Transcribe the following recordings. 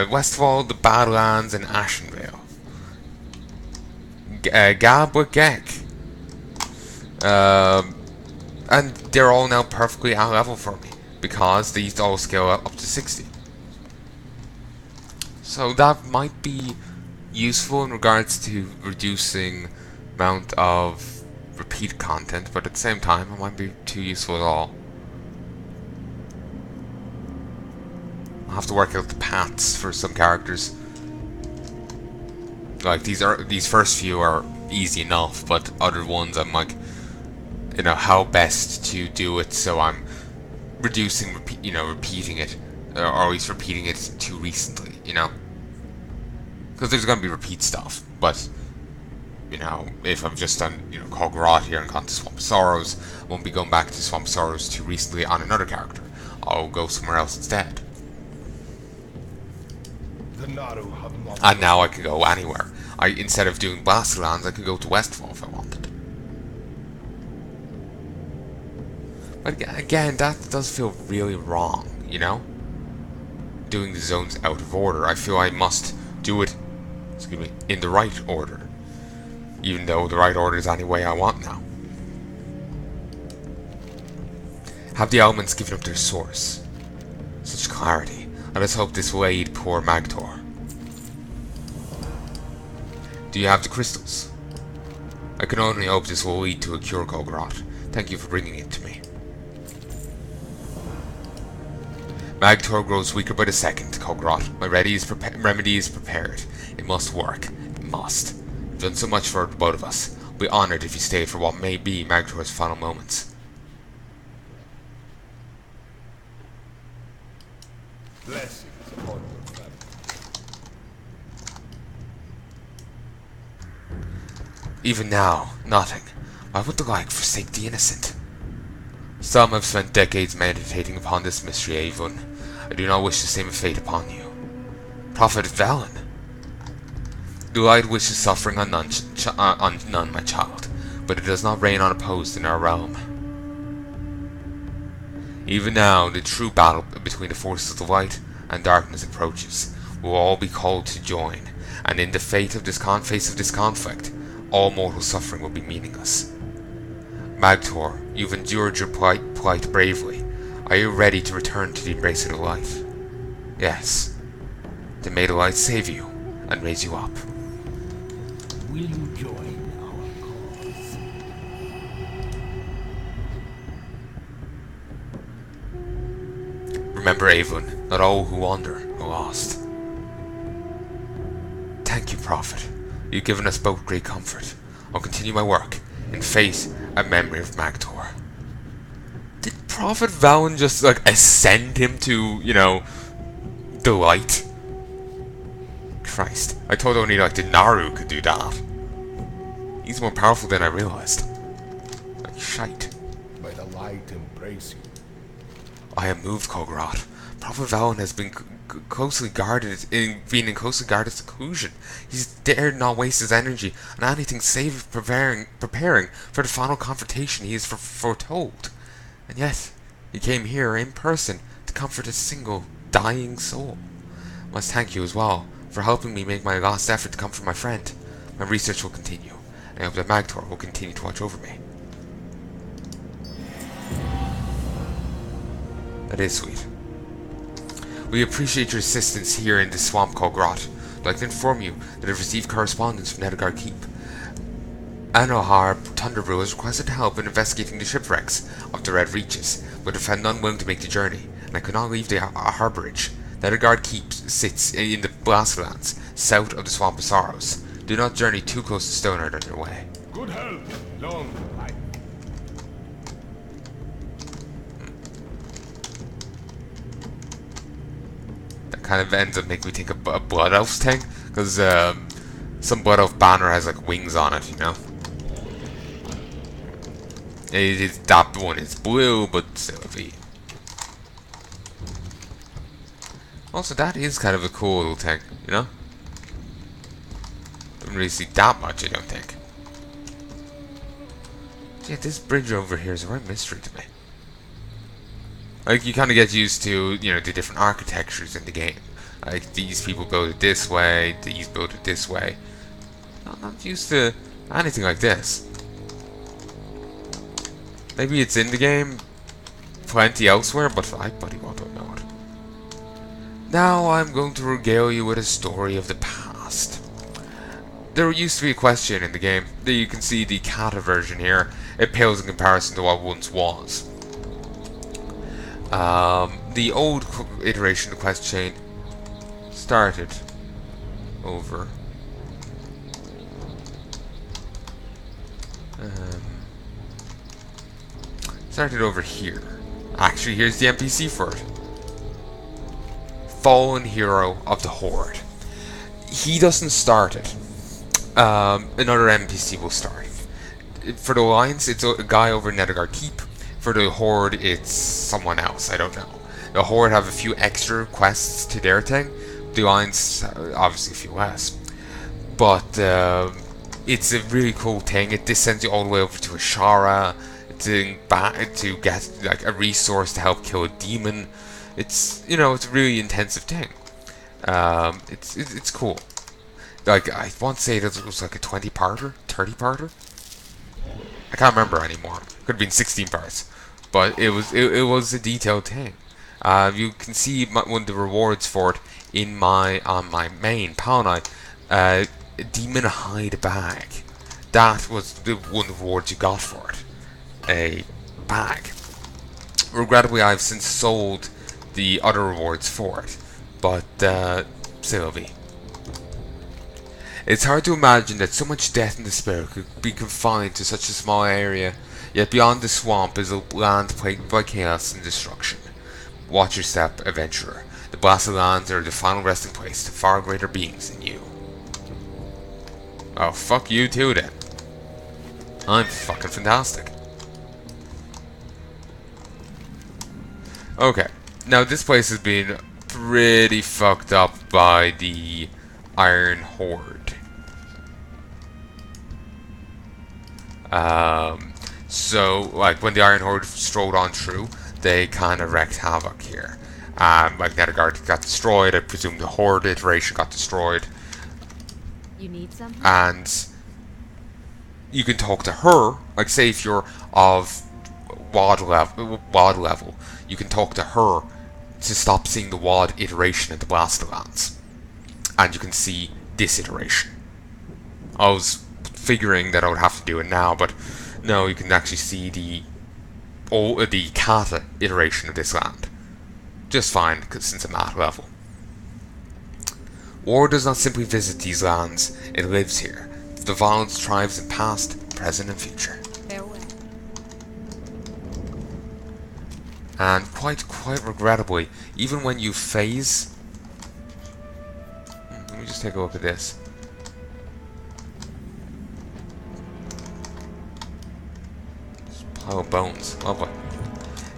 Westfall, the Badlands, and Ashenvale. Galbwagek. And they're all now perfectly at level for me, because they used to all scale up to 60. So that might be useful in regards to reducing amount of repeat content, but at the same time it might be too useful at all. I'll have to work out the paths for some characters. Like these first few are easy enough, but other ones I'm like, you know, how best to do it so I'm reducing repeating it, or always repeating it too recently, you know, because there's gonna be repeat stuff. But you know, if I've just done Kulgoroth here and gone to Swamp of Sorrows, I won't be going back to Swamp of Sorrows too recently on another character. I'll go somewhere else instead. And now I can go anywhere. Instead of doing Blasterlands, I could go to Westfall if I wanted. But again, that does feel really wrong, you know? Doing the zones out of order. I feel I must do it, in the right order. Even though the right order is any way I want now. Have the elements given up their source? Such clarity. Let us hope this will aid poor Magtor. Do you have the crystals? I can only hope this will lead to a cure, Kulgoroth. Thank you for bringing it to me. Magtor grows weaker by the second, Kulgoroth. My remedy is prepared. It must work. It must. You've done so much for both of us. I'll be honoured if you stay for what may be Magtor's final moments. Blessings upon your family. Even now, nothing. Why would the like forsake the innocent? Some have spent decades meditating upon this mystery, Avon. I do not wish the same fate upon you. Prophet Valen. The light wishes suffering on none, my child, but it does not reign unopposed in our realm. Even now, the true battle between the forces of light and darkness approaches. We'll all be called to join, and in the face of this conflict, all mortal suffering will be meaningless. Magtor, you've endured your plight bravely. Are you ready to return to the embrace of the light? Yes. Then may the light save you and raise you up. Will you join our cause? Remember, Avon, not all who wander are lost. Thank you, Prophet. You've given us both great comfort. I'll continue my work in faith and memory of Magtor. Did Prophet Valen just, ascend him to, the light? Christ. I thought only, the Naru could do that. He's more powerful than I realized. Like shite. May the light embrace you. I am moved, Kulgoroth. Prophet Valen has been closely guarded, in closely guarded seclusion. He's dared not waste his energy on anything save preparing for the final confrontation he is foretold. And yet, he came here in person to comfort a single dying soul. I must thank you as well for helping me make my last effort to comfort my friend. My research will continue, and I hope that Magtor will continue to watch over me. That is sweet. We appreciate your assistance here in the swamp Kulgoroth. I'd like to inform you that I've received correspondence from Nedgar Keep. Anohar Thunderbrew has requested help in investigating the shipwrecks of the Red Reaches, but have found none willing to make the journey, and I could not leave the harbourage. Nedgar Keep sits in the Blasterlands, south of the Swamp of Sorrows. Do not journey too close to Stoneheart on your way. Good health, long life. Kind of ends up making me think of a Blood Elf's thing, because some Blood Elf banner has wings on it, That one is blue, but still a V. Also, that is kind of a cool little thing, Don't really see that much, I don't think. Yeah, this bridge over here is a real mystery to me. You kind of get used to, the different architectures in the game. Like, these people build it this way, these build it this way. I'm not used to anything like this. Maybe it's in the game, plenty elsewhere, but I bloody well don't know it. Now I'm going to regale you with a story of the past. There used to be a question in the game. There you can see the kata version here. It pales in comparison to what once was. The old iteration of the quest chain started over. Started over here. Actually, here's the NPC for it. Fallen hero of the Horde. He doesn't start it. Another NPC will start. For the Alliance, it's a guy over in Nethergard Keep. For the Horde, it's someone else. I don't know. The Horde have a few extra quests to their thing. The Alliance, obviously, a few less. But it's a really cool thing. It sends you all the way over to Ashara to get like a resource to help kill a demon. It's, you know, it's a really intensive thing. It's cool. Like, I want to say that it was like a 20-parter, 30-parter. I can't remember anymore. Could have been 16 parts, but it was a detailed thing. You can see one of the rewards for it in my main Palnai. Demon hide bag. That was the one of the rewards you got for it. A bag. Regrettably, I've since sold the other rewards for it, but Sylvie. It's hard to imagine that so much death and despair could be confined to such a small area, yet beyond the swamp is a land plagued by chaos and destruction. Watch your step, adventurer. The blasted lands are the final resting place to far greater beings than you. Oh, fuck you too then. I'm fucking fantastic. Okay, now this place has been pretty fucked up by the Iron Horde. So, like, when the Iron Horde strolled on through, they kind of wreaked havoc here. Like, Nethergard got destroyed, I presume the Horde iteration got destroyed. You need something? And you can talk to her, like, say if you're of WoD level, you can talk to her to stop seeing the WoD iteration of the Blasterlands. And you can see this iteration. I was figuring that I would have to do it now, but no, you can actually see the kata iteration of this land. Just fine, since I'm at level. War does not simply visit these lands, it lives here. The violence thrives in past, present and future. Farewell. And quite regrettably, even when you phase... Let me just take a look at this. Just a pile of bones. Lovely.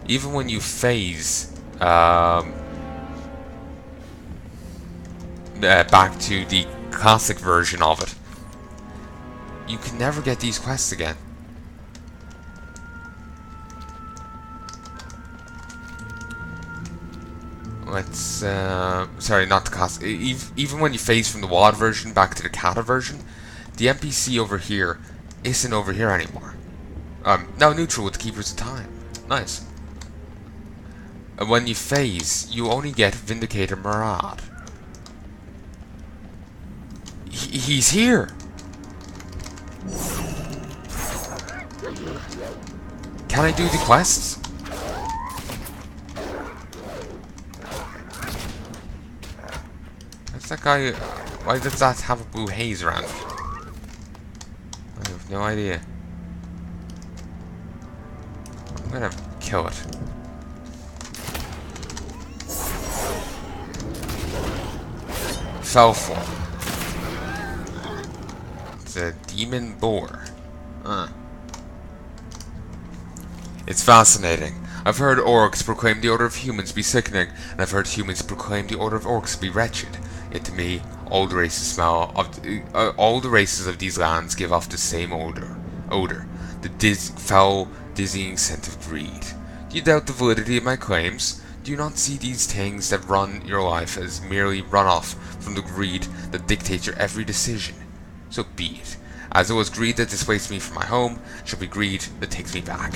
Even when you phase... back to the classic version of it, you can never get these quests again. Let's sorry, not the classic. Even when you phase from the WoD version back to the kata version, the NPC over here isn't over here anymore. Now neutral with the Keepers of Time. Nice. And when you phase, you only get Vindicator Murad. He's here! Can I do the quests? What's that guy? Why does that have a blue haze around it? I have no idea. I'm gonna kill it. Fell form. It's a demon boar. It's fascinating. I've heard orcs proclaim the order of humans be sickening, and I've heard humans proclaim the order of orcs be wretched. Yet to me, all the races of these lands give off the same odor. The foul, dizzying scent of greed. Do you doubt the validity of my claims? Do Do not see these things that run your life as merely runoff from the greed that dictates your every decision. So be it. As it was greed that displaced me from my home, it shall be greed that takes me back.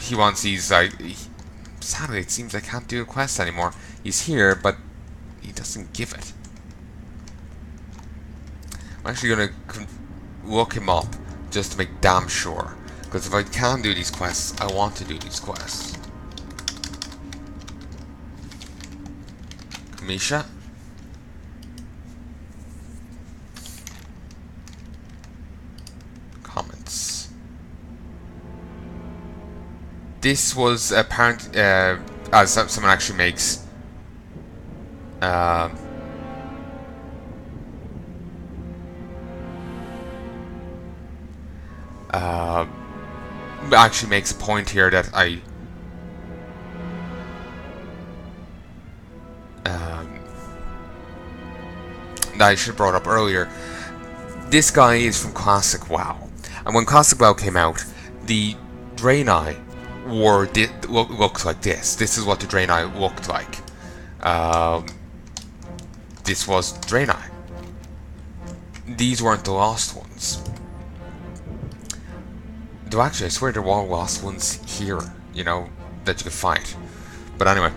He wants these, sadly it seems I can't do a quest anymore. He's here, but he doesn't give it. I'm actually gonna look him up, just to make damn sure. Because if I can do these quests, I want to do these quests. Kamisha? Comments. This was apparent, as someone actually makes, actually makes a point here that I should have brought up earlier. This guy is from Classic WoW, and when Classic WoW came out, the Draenei looks like this. This is what the Draenei looked like. This was Draenei. These weren't the Lost Ones. Though actually, I swear there were Lost Ones here, you know, that you could fight. But anyway,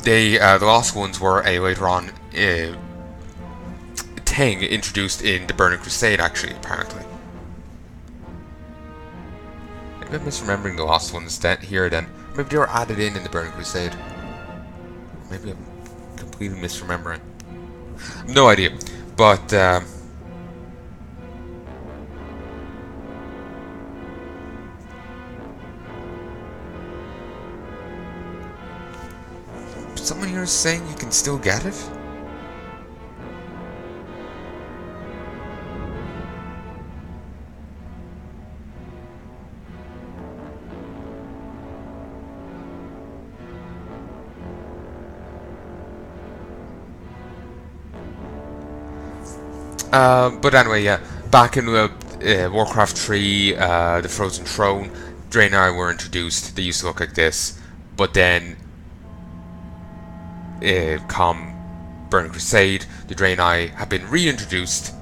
the Lost Ones were a later on thing introduced in the Burning Crusade, actually, apparently. Maybe I'm misremembering the Lost Ones here then. Maybe they were added in the Burning Crusade. Maybe I'm completely misremembering. No idea. But, someone here is saying you can still get it? But anyway, yeah, back in Warcraft 3, the Frozen Throne, Draenei were introduced. They used to look like this, but then come Burning Crusade, the Draenei have been reintroduced,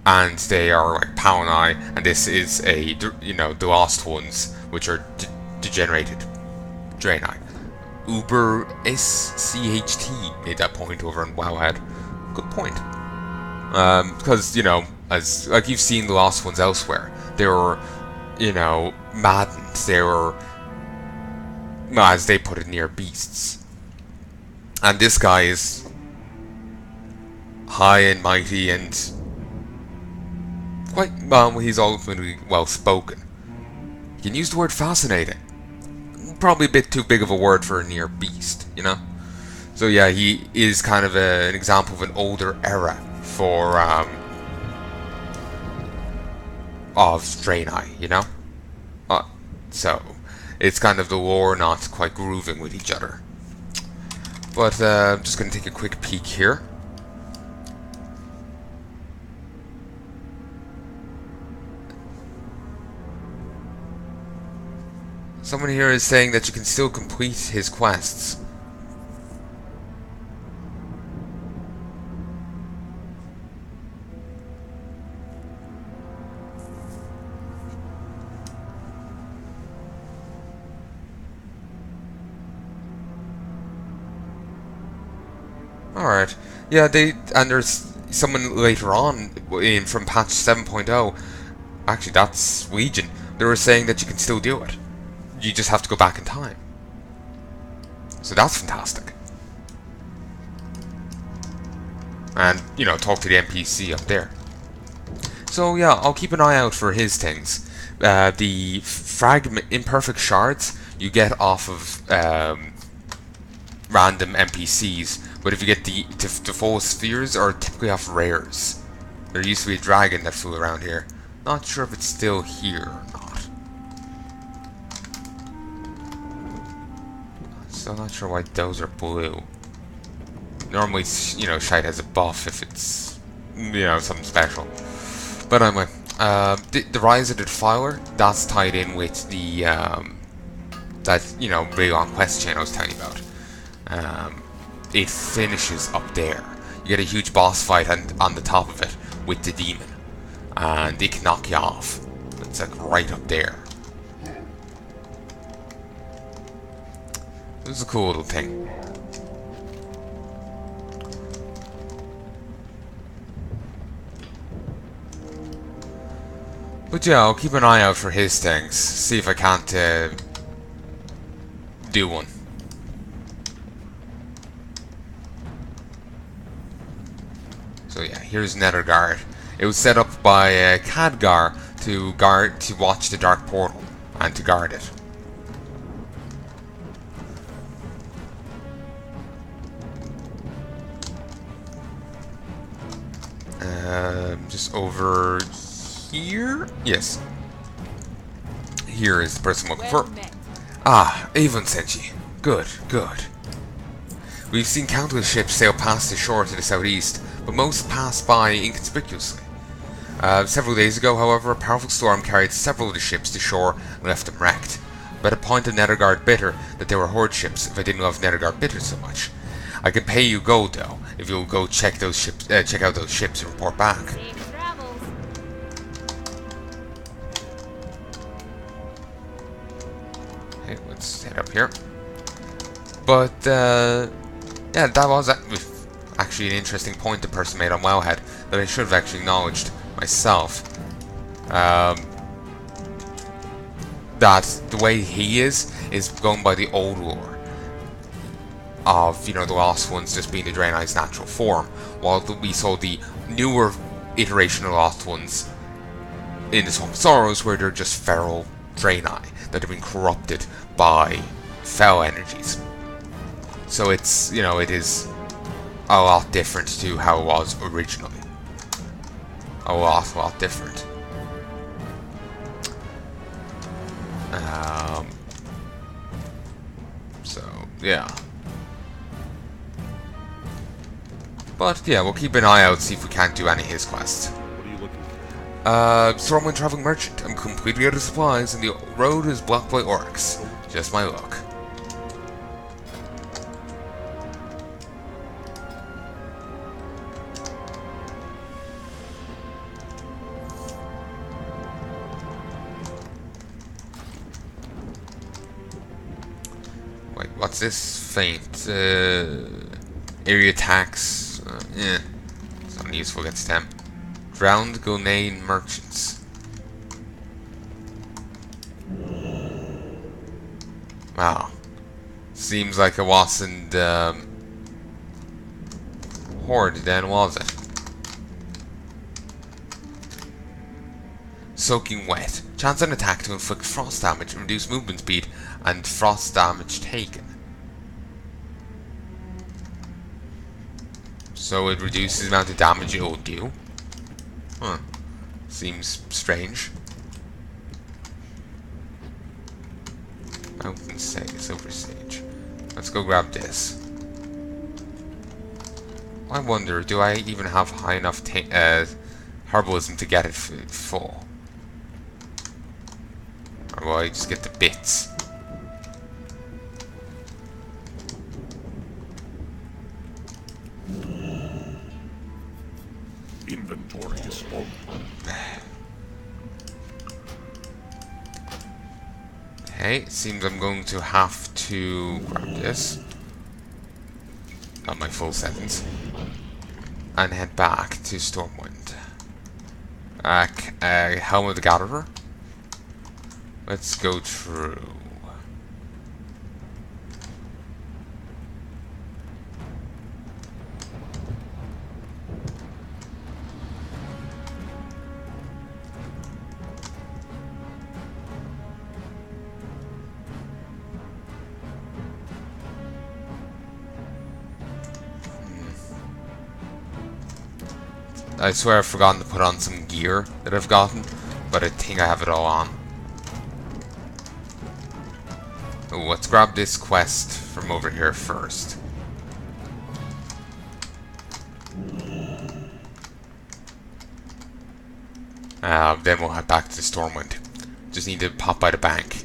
and they are like Palnai, and this is the Lost Ones, which are degenerated Draenei. Uber SCHT made that point over on Wowhead. Good point. Because, as like you've seen the Lost Ones elsewhere, they were, maddened. They were, as they put it, near beasts. And this guy is high and mighty and quite, he's ultimately well spoken. You can use the word fascinating. Probably a bit too big of a word for a near beast, So yeah, he is kind of an example of an older era for of Draenei, so it's kind of the lore not quite grooving with each other. But I'm just going to take a quick peek here. Someone here is saying that you can still complete his quests. Alright, yeah, and there's someone later on from patch 7.0, actually that's Legion, they were saying that you can still do it. You just have to go back in time. So that's fantastic. And, talk to the NPC up there. So yeah, I'll keep an eye out for his things. The imperfect shards you get off of random NPCs. But if you get the full spheres, are typically off rares. There used to be a dragon that flew around here. Not sure if it's still here or not. Still not sure why those are blue. Normally, shite has a buff if it's, something special. But anyway, The Rise of the Defiler, that's tied in with the that big on quest chain I was telling you about. It finishes up there. You get a huge boss fight and on the top of it with the demon, and it can knock you off. It's like right up there. It was a cool little thing. But yeah, I'll keep an eye out for his things. See if I can't do one. So yeah, here's Netherguard. It was set up by Khadgar to watch the Dark Portal and to guard it. Just over here? Yes. Here is the person I'm looking for. Ah, Avon sent you. Good, good. We've seen countless ships sail past the shore to the southeast, but most pass by inconspicuously. Several days ago, however, a powerful storm carried several of the ships to shore and left them wrecked. But it pointed Netherguard bitter that they were horde ships if I didn't love Netherguard bitter so much. I can pay you gold though, if you'll go check those ships, check out those ships and report back. Okay, let's head up here. But yeah, that was actually an interesting point the person made on Wowhead that I should have actually acknowledged myself. That the way he is going by the old lore of, the Lost Ones just being the Draenei's natural form, while we saw the newer iteration of Lost Ones in the Song of Sorrows where they're just feral Draenei that have been corrupted by fell energies. So it's, it is a lot different to how it was originally. A lot different. So, yeah. But, yeah, we'll keep an eye out, see if we can't do any of his quests. What are you looking for? Stormwind Traveling Merchant. I'm completely out of supplies, and the road is blocked by orcs. Just my luck. Wait, what's this? Feint. Area attacks. It's not useful against them. Drowned Gonane Merchants. Wow. Seems like it wasn't Horde then, was it? Soaking Wet. Chance an attack to inflict frost damage, reduce movement speed, and frost damage taken. So it reduces the amount of damage it will do. Huh. Seems strange. Mountain Sage, Silver Sage. Let's go grab this. I wonder, do I even have high enough herbalism to get it full? Or will I just get the bits? Inventory is full. Okay, seems I'm going to have to grab this. Not my full settings. And head back to Stormwind. Helm of the Gatherer. Let's go through. I swear I've forgotten to put on some gear that I've gotten, but I think I have it all on. Oh, let's grab this quest from over here first. Then we'll head back to the Stormwind. Just need to pop by the bank.